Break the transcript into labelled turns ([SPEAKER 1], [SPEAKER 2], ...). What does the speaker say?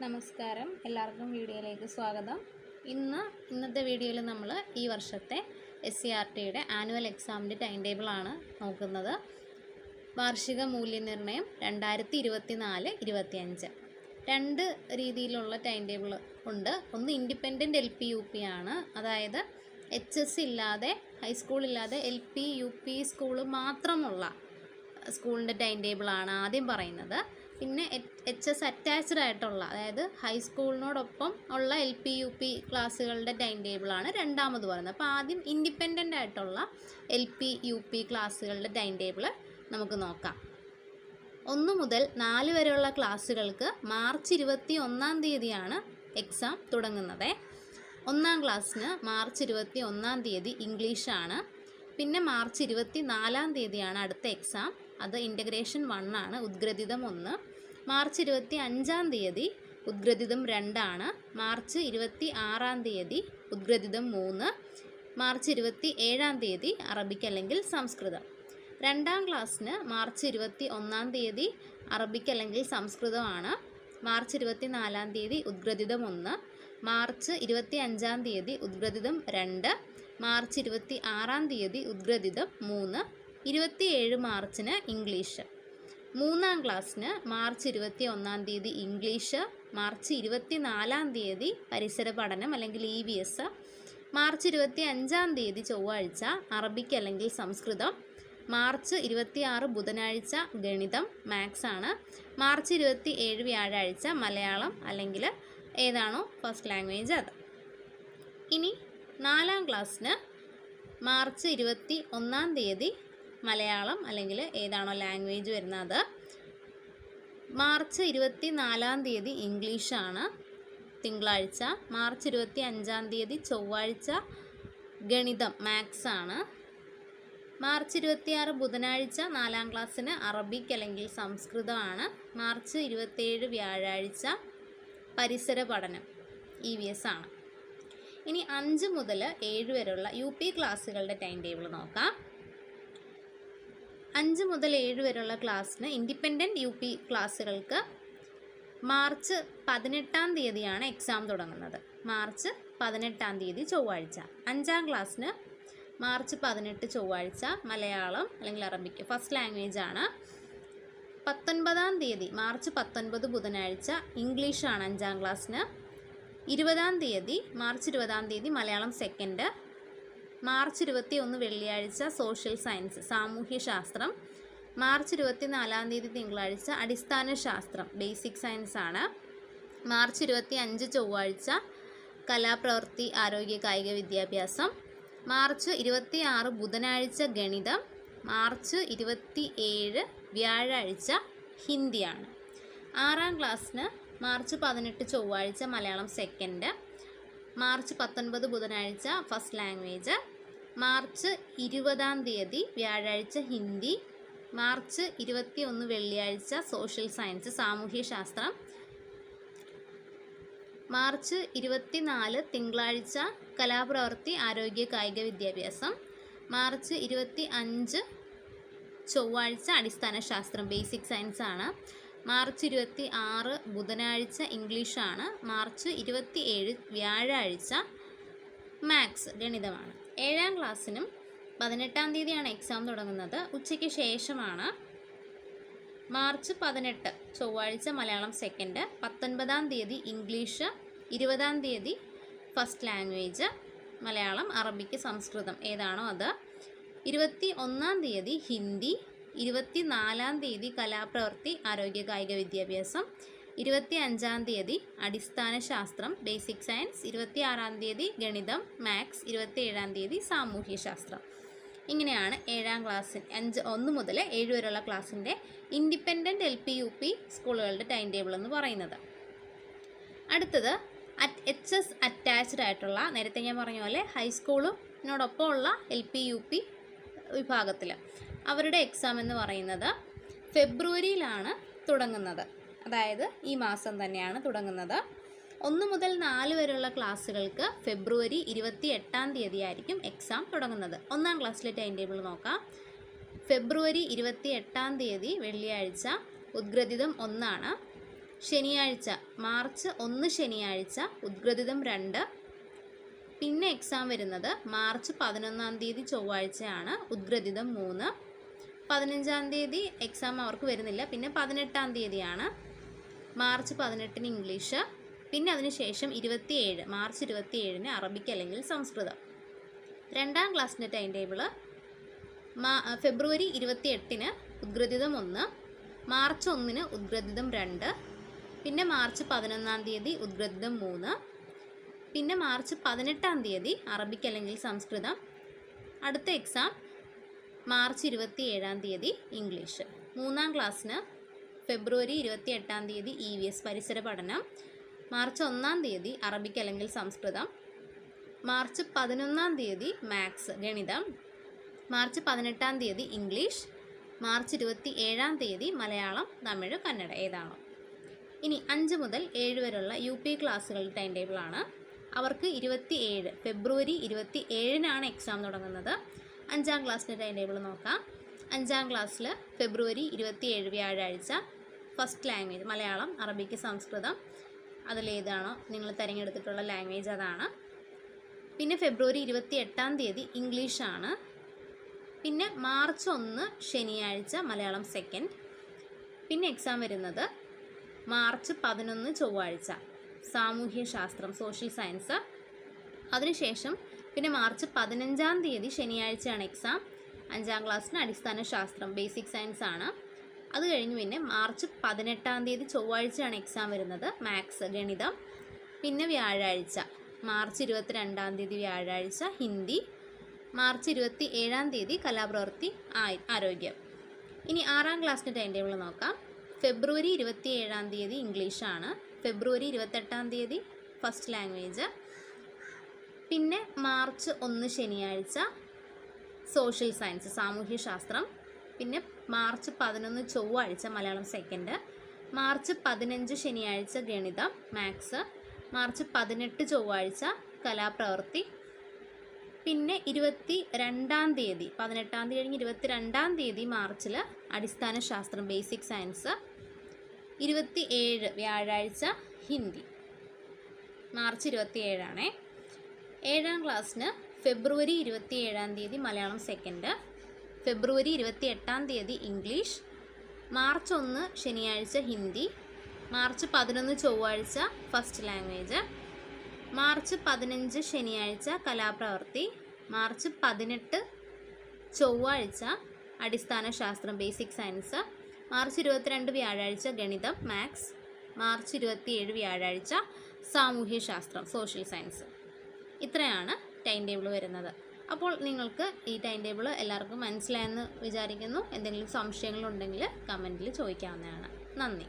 [SPEAKER 1] നമസ്കാരം, എല്ലാവർക്കും വീഡിയോയിലേക്ക് സ്വാഗതം. ഇന്നത്തെ വീഡിയോയിൽ നമ്മൾ ഈ വർഷത്തെ SCERTയുടെ ആനുവൽ എക്സാമിൻ്റെ ടൈം ടേബിളാണ് നോക്കുന്നത്. വാർഷിക മൂല്യനിർണ്ണയം 2024-25 രണ്ട് രീതിയിലുള്ള ടൈം ടേബിൾ ഉണ്ട്. ഒന്ന് ഇൻഡിപെൻഡൻറ്റ് LP-UP ആണ്, അതായത് HS ഇല്ലാതെ, ഹൈസ്കൂളില്ലാതെ LP UP സ്കൂൾ മാത്രമുള്ള സ്കൂളിൻ്റെ ടൈം ടേബിളാണ് ആദ്യം പറയുന്നത്. പിന്നെ HS അറ്റാച്ച്ഡ് ആയിട്ടുള്ള, അതായത് ഹൈസ്കൂളിനോടൊപ്പം ഉള്ള LP UP ക്ലാസ്സുകളുടെ ടൈം ടേബിളാണ് രണ്ടാമത് പറയുന്നത്. അപ്പോൾ ആദ്യം ഇൻഡിപെൻഡൻ്റ് ആയിട്ടുള്ള LP UP ക്ലാസ്സുകളുടെ ടൈം ടേബിൾ നമുക്ക് നോക്കാം. 1 മുതൽ 4 വരെയുള്ള ക്ലാസ്സുകൾക്ക് മാർച്ച് 21-ാം തീയതിയാണ് എക്സാം തുടങ്ങുന്നത്. 1-ാം ക്ലാസ്സിന് മാർച്ച് 21-ാം തീയതി ഇംഗ്ലീഷാണ്. പിന്നെ മാർച്ച് 24-ാം തീയതിയാണ് അടുത്ത എക്സാം. അത് ഇൻ്റഗ്രേഷൻ 1 ആണ്, ഉദ്ഗ്രഥിതം 1. മാർച്ച് 25-ാം തീയതി ഉദ്ഗ്രഥിതം 2 ആണ്. മാർച്ച് 26-ാം തീയതി ഉദ്ഗ്രഥിതം 3. മാർച്ച് 27-ാം തീയതി അറബിക് അല്ലെങ്കിൽ സംസ്കൃതം. 2-ാം ക്ലാസ്സിന് മാർച്ച് 21-ാം തീയതി അറബിക് അല്ലെങ്കിൽ സംസ്കൃതമാണ്. മാർച്ച് 24-ാം തീയതി ഉദ്ഗ്രഥിതം 1. മാർച്ച് 25-ാം തീയതി ഉദ്ഗ്രഥിതം 2. മാർച്ച് 26-ാം തീയതി ഉദ്ഗ്രഥിതം 3. 27 മാർച്ചിന് ഇംഗ്ലീഷ്. 3-ാം ക്ലാസ്സിന് മാർച്ച് 21-ാം തീയതി ഇംഗ്ലീഷ്. മാർച്ച് 24-ാം തീയതി പരിസര പഠനം അല്ലെങ്കിൽ EVS. മാർച്ച് 25-ാം തീയതി ചൊവ്വാഴ്ച അറബിക് അല്ലെങ്കിൽ സംസ്കൃതം. മാർച്ച് 26 ബുധനാഴ്ച ഗണിതം മാത്സ് ആണ്. മാർച്ച് 27 വ്യാഴാഴ്ച മലയാളം അല്ലെങ്കിൽ ഏതാണോ ഫസ്റ്റ് ലാംഗ്വേജ് അത്. ഇനി 4-ാം ക്ലാസ്സിന് മാർച്ച് 21-ാം തീയതി മലയാളം അല്ലെങ്കിൽ ഏതാണോ ലാംഗ്വേജ് വരുന്നത്. മാർച്ച് 24-ാം തീയതി ഇംഗ്ലീഷാണ്, തിങ്കളാഴ്ച. മാർച്ച് 25-ാം തീയതി ചൊവ്വാഴ്ച ഗണിതം മാത്സ് ആണ്. മാർച്ച് 26 ബുധനാഴ്ച 4-ാം ക്ലാസ്സിന് അറബിക് അല്ലെങ്കിൽ സംസ്കൃതമാണ്. മാർച്ച് 27 വ്യാഴാഴ്ച പരിസര പഠനം EVS ആണ്. ഇനി 5 മുതൽ 7 വരെയുള്ള UP ക്ലാസ്സുകളുടെ ടൈം ടേബിൾ നോക്കാം. 5 മുതൽ 7 വരെയുള്ള ക്ലാസ്സിന് ഇൻഡിപെൻഡൻറ്റ് UP ക്ലാസ്സുകൾക്ക് മാർച്ച് 18-ാം തീയതിയാണ് എക്സാം തുടങ്ങുന്നത്. മാർച്ച് 18-ാം തീയതി ചൊവ്വാഴ്ച. 5-ാം ക്ലാസ്സിന് മാർച്ച് 18 ചൊവ്വാഴ്ച മലയാളം അല്ലെങ്കിൽ അറബിക് ഫസ്റ്റ് ലാംഗ്വേജ് ആണ്. 19-ാം തീയതി മാർച്ച് 19 ബുധനാഴ്ച ഇംഗ്ലീഷാണ് 5-ാം ക്ലാസ്സിന്. 20-ാം തീയതി മാർച്ച് 20-ാം തീയതി മലയാളം സെക്കൻഡ്. മാർച്ച് 21 വെള്ളിയാഴ്ച സോഷ്യൽ സയൻസ് സാമൂഹ്യശാസ്ത്രം. മാർച്ച് 24-ാം തീയതി തിങ്കളാഴ്ച അടിസ്ഥാന ശാസ്ത്രം ബേസിക് സയൻസ് ആണ്. മാർച്ച് 25 ചൊവ്വാഴ്ച കലാപ്രവൃത്തി ആരോഗ്യ കായിക വിദ്യാഭ്യാസം. മാർച്ച് 26 ബുധനാഴ്ച ഗണിതം. മാർച്ച് 27 വ്യാഴാഴ്ച ഹിന്ദിയാണ്. 6-ാം ക്ലാസ്സിന് മാർച്ച് 18 ചൊവ്വാഴ്ച മലയാളം സെക്കൻഡ്. മാർച്ച് 19 ബുധനാഴ്ച ഫസ്റ്റ് ലാംഗ്വേജ്. മാർച്ച് 20-ാം തീയതി വ്യാഴാഴ്ച ഹിന്ദി. മാർച്ച് 21 വെള്ളിയാഴ്ച സോഷ്യൽ സയൻസ് സാമൂഹ്യശാസ്ത്രം. മാർച്ച് 24 തിങ്കളാഴ്ച കലാപ്രവൃത്തി ആരോഗ്യ കായിക വിദ്യാഭ്യാസം. മാർച്ച് 25 ചൊവ്വാഴ്ച അടിസ്ഥാന ശാസ്ത്രം ബേസിക് സയൻസ് ആണ്. മാർച്ച് 26 ബുധനാഴ്ച ഇംഗ്ലീഷാണ്. മാർച്ച് 27 വ്യാഴാഴ്ച മാത്സ് ഗണിതമാണ്. 7-ാം ക്ലാസ്സിനും 18-ാം തീയതിയാണ് എക്സാം തുടങ്ങുന്നത്, ഉച്ചയ്ക്ക് ശേഷമാണ്. മാർച്ച് 18 ചൊവ്വാഴ്ച മലയാളം സെക്കൻഡ്. 19-ാം തീയതി ഇംഗ്ലീഷ്. 20-ാം തീയതി ഫസ്റ്റ് ലാംഗ്വേജ് മലയാളം അറബിക്ക് സംസ്കൃതം ഏതാണോ അത്. 21-ാം തീയതി ഹിന്ദി. 24-ാം തീയതി കലാപ്രവൃത്തി ആരോഗ്യ കായിക വിദ്യാഭ്യാസം. 25-ാം തീയതി അടിസ്ഥാന ശാസ്ത്രം ബേസിക് സയൻസ്. 26-ാം തീയതി ഗണിതം മാത്സ്. 27-ാം തീയതി സാമൂഹ്യശാസ്ത്രം. ഇങ്ങനെയാണ് 7-ാം ക്ലാസ്സിൽ 1 മുതൽ 7 വരെയുള്ള ക്ലാസ്സിൻ്റെ ഇൻഡിപെൻഡൻറ്റ് LP UP സ്കൂളുകളുടെ ടൈം ടേബിൾ എന്ന് പറയുന്നത്. അടുത്തത് HS അറ്റാച്ച്ഡ് ആയിട്ടുള്ള, നേരത്തെ ഞാൻ പറഞ്ഞ പോലെ ഹൈസ്കൂളിനോടൊപ്പമുള്ള LP UP വിഭാഗത്തിൽ അവരുടെ എക്സാം എന്ന് പറയുന്നത് ഫെബ്രുവരിയിലാണ് തുടങ്ങുന്നത്, അതായത് ഈ മാസം തന്നെയാണ് തുടങ്ങുന്നത്. 1 മുതൽ 4 വരെയുള്ള ക്ലാസ്സുകൾക്ക് ഫെബ്രുവരി 28-ാം തീയതി ആയിരിക്കും എക്സാം തുടങ്ങുന്നത്. 1-ാം ക്ലാസ്സിലെ ടൈം ടേബിൾ നോക്കാം. ഫെബ്രുവരി 28-ാം തീയതി വെള്ളിയാഴ്ച ഉദ്ഗ്രഥിതം 1 ആണ്. ശനിയാഴ്ച മാർച്ച് 1 ശനിയാഴ്ച ഉദ്ഗ്രഥിതം 2. പിന്നെ എക്സാം വരുന്നത് മാർച്ച് 11-ാം തീയതി ചൊവ്വാഴ്ചയാണ്, ഉദ്ഗ്രഥിതം 3. 15-ാം തീയതി എക്സാം അവർക്ക് വരുന്നില്ല. പിന്നെ 18-ാം തീയതിയാണ്, മാർച്ച് 18-ന് ഇംഗ്ലീഷ്. പിന്നെ അതിനുശേഷം മാർച്ച് 27-ന് അറബിക് അല്ലെങ്കിൽ സംസ്കൃതം. 2ാം ക്ലാസ്സിൻ്റെ ടൈം ടേബിൾ ഫെബ്രുവരി 28-ന് ഉദ്ഗ്രഥിതം 1, മാർച്ച് 1-ന് ഉദ്ഗ്രഥിതം 2, പിന്നെ മാർച്ച് 11-ാം തീയതി ഉദ്ഗ്രഥിതം 3, പിന്നെ മാർച്ച് 18-ാം തീയതി അറബിക് അല്ലെങ്കിൽ സംസ്കൃതം. അടുത്ത എക്സാം മാർച്ച് 27-ാം തീയതി ഇംഗ്ലീഷ്. 3ാം ക്ലാസ്സിന് ഫെബ്രുവരി 28-ാം തീയതി EVS പരിസര പഠനം, മാർച്ച് 1-ാം തീയതി അറബിക് അല്ലെങ്കിൽ സംസ്കൃതം, മാർച്ച് 11-ാം തീയതി മാത്സ് ഗണിതം, മാർച്ച് 18-ാം തീയതി ഇംഗ്ലീഷ്, മാർച്ച് 27-ാം തീയതി മലയാളം, തമിഴ്, കന്നഡ ഏതാണോ. ഇനി 5 മുതൽ 7 വരെയുള്ള UP ക്ലാസ്സുകളുടെ ടൈം ടേബിളാണ്. അവർക്ക് ഫെബ്രുവരി 27-നാണ് എക്സാം തുടങ്ങുന്നത്. 5ാം ക്ലാസ്സിൻ്റെ ടൈം ടേബിൾ നോക്കാം. 5ാം ക്ലാസ്സിൽ ഫെബ്രുവരി 27 വ്യാഴാഴ്ച ഫസ്റ്റ് ലാംഗ്വേജ് മലയാളം, അറബിക്ക്, സംസ്കൃതം, അതിലേതാണോ നിങ്ങൾ തിരഞ്ഞെടുത്തിട്ടുള്ള ലാംഗ്വേജ് അതാണ്. പിന്നെ ഫെബ്രുവരി 28-ാം തീയതി ഇംഗ്ലീഷാണ്. പിന്നെ മാർച്ച് 1 ശനിയാഴ്ച മലയാളം സെക്കൻഡ്. പിന്നെ എക്സാം വരുന്നത് മാർച്ച് 11 ചൊവ്വാഴ്ച സാമൂഹ്യ ശാസ്ത്രം, സോഷ്യൽ സയൻസ്. അതിനുശേഷം പിന്നെ മാർച്ച് 15-ാം തീയതി ശനിയാഴ്ചയാണ് എക്സാം. 5ാം ക്ലാസ്സിന് അടിസ്ഥാന ശാസ്ത്രം, ബേസിക് സയൻസ് ആണ്. അത് കഴിഞ്ഞ് പിന്നെ മാർച്ച് 18-ാം തീയതി ചൊവ്വാഴ്ചയാണ് എക്സാം വരുന്നത്, മാത്സ് ഗണിതം. പിന്നെ വ്യാഴാഴ്ച മാർച്ച് 22-ാം തീയതി വ്യാഴാഴ്ച ഹിന്ദി, മാർച്ച് 27-ാം തീയതി കലാപ്രവൃത്തി, ആരോഗ്യം. ഇനി 6ാം ക്ലാസ്സിൻ്റെ ടൈം ടേബിൾ നോക്കാം. ഫെബ്രുവരി 27-ാം തീയതി ഇംഗ്ലീഷാണ്, ഫെബ്രുവരി 28-ാം തീയതി ഫസ്റ്റ് ലാംഗ്വേജ്. പിന്നെ മാർച്ച് 1 ശനിയാഴ്ച സോഷ്യൽ സയൻസ്, സാമൂഹ്യ ശാസ്ത്രം. പിന്നെ മാർച്ച് 11 ചൊവ്വാഴ്ച മലയാളം സെക്കൻഡ്, മാർച്ച് 15 ശനിയാഴ്ച ഗണിതം മാത്സ്, മാർച്ച് 18 ചൊവ്വാഴ്ച കലാപ്രവൃത്തി. പിന്നെ 22-ാം തീയതി 18-ാം തീയതി കഴിഞ്ഞ് 22-ാം തീയതി മാർച്ചിൽ അടിസ്ഥാന ശാസ്ത്രം, ബേസിക് സയൻസ്. 27 വ്യാഴാഴ്ച ഹിന്ദി, മാർച്ച് 27 7ാം ക്ലാസ്സിന് ഫെബ്രുവരി 27-ാം തീയതി മലയാളം സെക്കൻഡ്, ഫെബ്രുവരി 28-ാം തീയതി ഇംഗ്ലീഷ്, മാർച്ച് 1 ശനിയാഴ്ച ഹിന്ദി, മാർച്ച് 11 ചൊവ്വാഴ്ച ഫസ്റ്റ് ലാംഗ്വേജ്, മാർച്ച് 15 ശനിയാഴ്ച കലാപ്രവൃത്തി, മാർച്ച് 18 ചൊവ്വാഴ്ച അടിസ്ഥാന ശാസ്ത്രം, ബേസിക് സയൻസ്, മാർച്ച് 22 വ്യാഴാഴ്ച ഗണിതം മാത്സ്, മാർച്ച് 27 വ്യാഴാഴ്ച സാമൂഹ്യ ശാസ്ത്രം, സോഷ്യൽ സയൻസ്. ഇത്രയാണ് ടൈം ടേബിൾ വരുന്നത്. അപ്പോൾ നിങ്ങൾക്ക് ഈ ടൈം ടേബിൾ എല്ലാവർക്കും മനസ്സിലായെന്ന് വിചാരിക്കുന്നു. എന്തെങ്കിലും സംശയങ്ങളുണ്ടെങ്കിൽ കമൻറ്റിൽ ചോദിക്കാവുന്നതാണ്. നന്ദി.